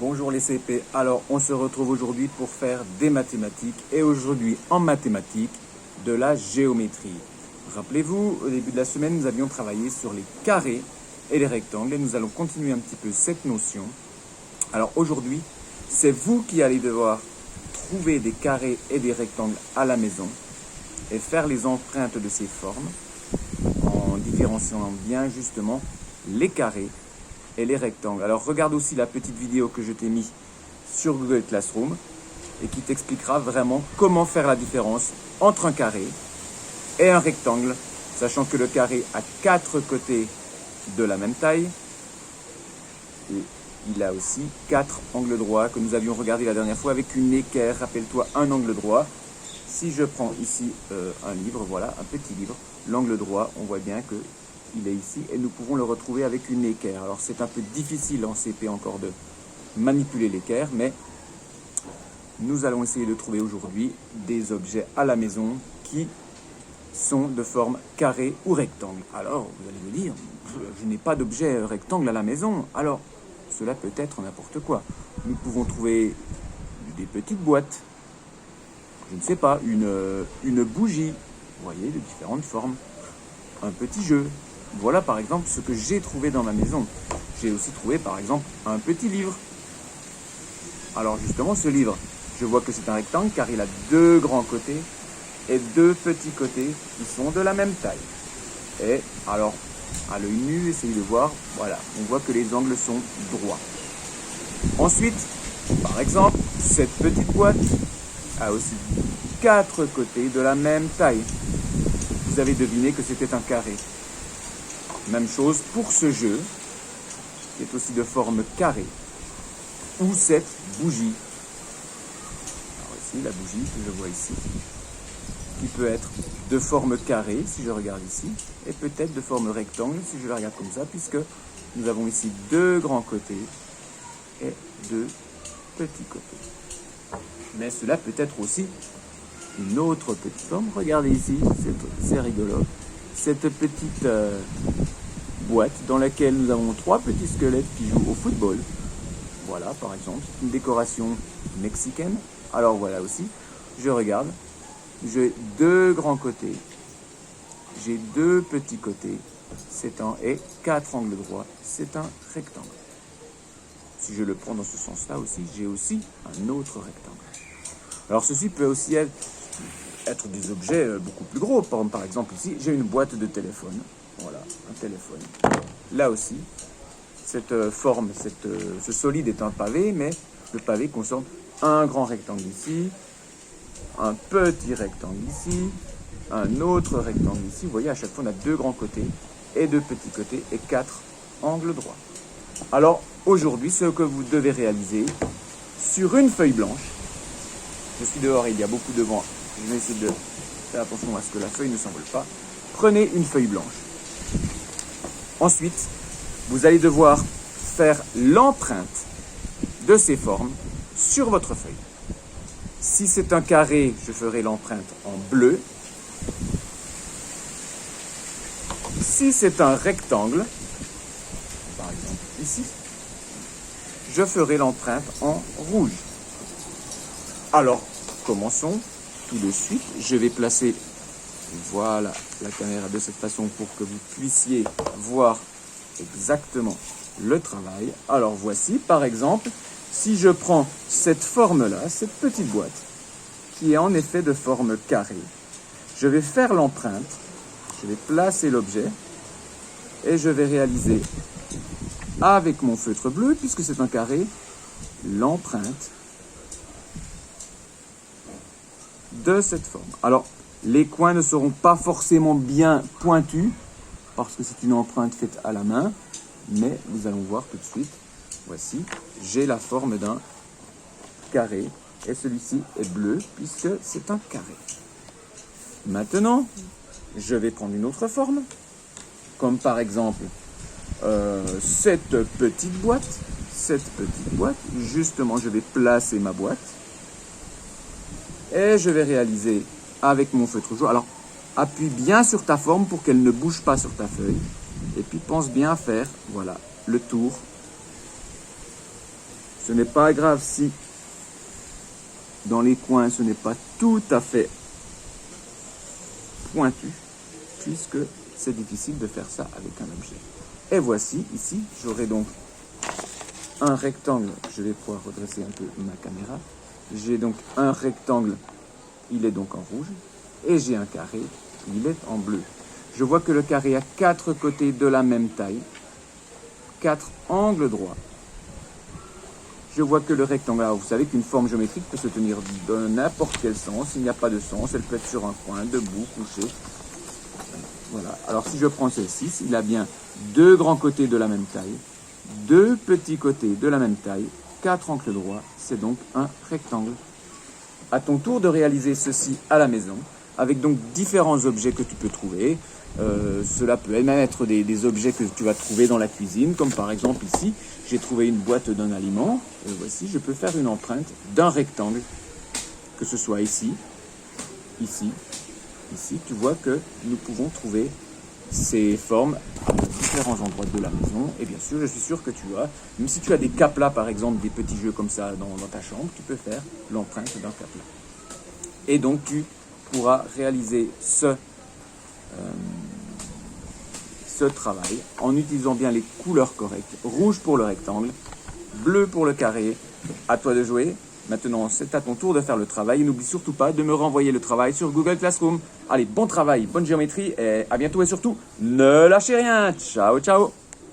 Bonjour les CP, alors on se retrouve aujourd'hui pour faire des mathématiques et aujourd'hui en mathématiques de la géométrie. Rappelez-vous, au début de la semaine, nous avions travaillé sur les carrés et les rectangles et nous allons continuer un petit peu cette notion. Alors aujourd'hui, c'est vous qui allez devoir trouver des carrés et des rectangles à la maison et faire les empreintes de ces formes en différenciant bien justement les carrés et les rectangles. Alors regarde aussi la petite vidéo que je t'ai mis sur Google Classroom et qui t'expliquera vraiment comment faire la différence entre un carré et un rectangle, sachant que le carré a 4 côtés de la même taille et il a aussi 4 angles droits que nous avions regardé la dernière fois avec une équerre. Rappelle-toi, un angle droit. Si je prends ici un livre, voilà, un petit livre, l'angle droit, on voit bien que il est ici et nous pouvons le retrouver avec une équerre. Alors c'est un peu difficile en CP encore de manipuler l'équerre, mais nous allons essayer de trouver aujourd'hui des objets à la maison qui sont de forme carré ou rectangle. Alors vous allez me dire, je n'ai pas d'objet rectangle à la maison. Alors cela peut être n'importe quoi. Nous pouvons trouver des petites boîtes, je ne sais pas, une bougie, vous voyez, de différentes formes, un petit jeu. Voilà par exemple ce que j'ai trouvé dans ma maison. J'ai aussi trouvé par exemple un petit livre. Alors justement ce livre, je vois que c'est un rectangle car il a 2 grands côtés et 2 petits côtés qui sont de la même taille. Et alors à l'œil nu, essayez de voir, voilà, on voit que les angles sont droits. Ensuite, par exemple, cette petite boîte a aussi 4 côtés de la même taille. Vous avez deviné que c'était un carré. Même chose pour ce jeu, qui est aussi de forme carrée, ou cette bougie. Alors ici, la bougie que je vois ici, qui peut être de forme carrée, si je regarde ici, et peut-être de forme rectangle, si je la regarde comme ça, puisque nous avons ici 2 grands côtés et 2 petits côtés. Mais cela peut être aussi une autre petite forme. Regardez ici, c'est rigolo. Cette petite boîte dans laquelle nous avons 3 petits squelettes qui jouent au football. Voilà, par exemple, c'est une décoration mexicaine. Alors voilà aussi, je regarde, j'ai 2 grands côtés, j'ai 2 petits côtés, c'est un et 4 angles droits, c'est un rectangle. Si je le prends dans ce sens-là aussi, j'ai aussi un autre rectangle. Alors ceci peut aussi être des objets beaucoup plus gros. Par exemple ici, j'ai une boîte de téléphone. Voilà, un téléphone. Là aussi, cette forme, ce solide est un pavé, mais le pavé concerne un grand rectangle ici, un petit rectangle ici, un autre rectangle ici. Vous voyez, à chaque fois, on a 2 grands côtés et 2 petits côtés et 4 angles droits. Alors, aujourd'hui, ce que vous devez réaliser sur une feuille blanche, je suis dehors, il y a beaucoup de vent, je vais essayer de faire attention à ce que la feuille ne s'envole pas. Prenez une feuille blanche. Ensuite, vous allez devoir faire l'empreinte de ces formes sur votre feuille. Si c'est un carré, je ferai l'empreinte en bleu. Si c'est un rectangle, par exemple ici, je ferai l'empreinte en rouge. Alors, commençons tout de suite. Je vais placer, voilà, la caméra de cette façon pour que vous puissiez voir exactement le travail. Alors voici, par exemple, si je prends cette forme-là, cette petite boîte, qui est en effet de forme carrée, je vais faire l'empreinte, je vais placer l'objet et je vais réaliser avec mon feutre bleu, puisque c'est un carré, l'empreinte de cette forme. Alors, les coins ne seront pas forcément bien pointus, parce que c'est une empreinte faite à la main, mais nous allons voir tout de suite. Voici, j'ai la forme d'un carré, et celui-ci est bleu, puisque c'est un carré. Maintenant, je vais prendre une autre forme, comme par exemple cette petite boîte. Justement, je vais placer ma boîte, et je vais réaliser avec mon feutre jaune. Alors, appuie bien sur ta forme pour qu'elle ne bouge pas sur ta feuille. Et puis, pense bien à faire, voilà, le tour Ce n'est pas grave si dans les coins ce n'est pas tout à fait pointu, puisque c'est difficile de faire ça avec un objet. Et voici, ici, j'aurai donc un rectangle. Je vais pouvoir redresser un peu ma caméra. J'ai donc un rectangle, il est donc en rouge, et j'ai un carré, il est en bleu. Je vois que le carré a 4 côtés de la même taille, 4 angles droits. Je vois que le rectangle, alors vous savez qu'une forme géométrique peut se tenir de n'importe quel sens. Il n'y a pas de sens, elle peut être sur un coin, debout, couché. Voilà. Alors si je prends celle-ci, il a bien 2 grands côtés de la même taille, 2 petits côtés de la même taille, 4 angles droits, c'est donc un rectangle. À ton tour de réaliser ceci à la maison, avec donc différents objets que tu peux trouver. Cela peut même être des objets que tu vas trouver dans la cuisine, comme par exemple ici, j'ai trouvé une boîte d'un aliment. Et voici, je peux faire une empreinte d'un rectangle, que ce soit ici, ici, ici. Tu vois que nous pouvons trouver ces formes à différents endroits de la maison. Et bien sûr, je suis sûr que tu as, même si tu as des caplas, par exemple, des petits jeux comme ça dans ta chambre, tu peux faire l'empreinte d'un capla. Et donc, tu pourras réaliser ce travail en utilisant bien les couleurs correctes. Rouge pour le rectangle, bleu pour le carré. À toi de jouer. Maintenant, c'est à ton tour de faire le travail. Et n'oublie surtout pas de me renvoyer le travail sur Google Classroom. Allez, bon travail, bonne géométrie et à bientôt et surtout, ne lâchez rien. Ciao, ciao.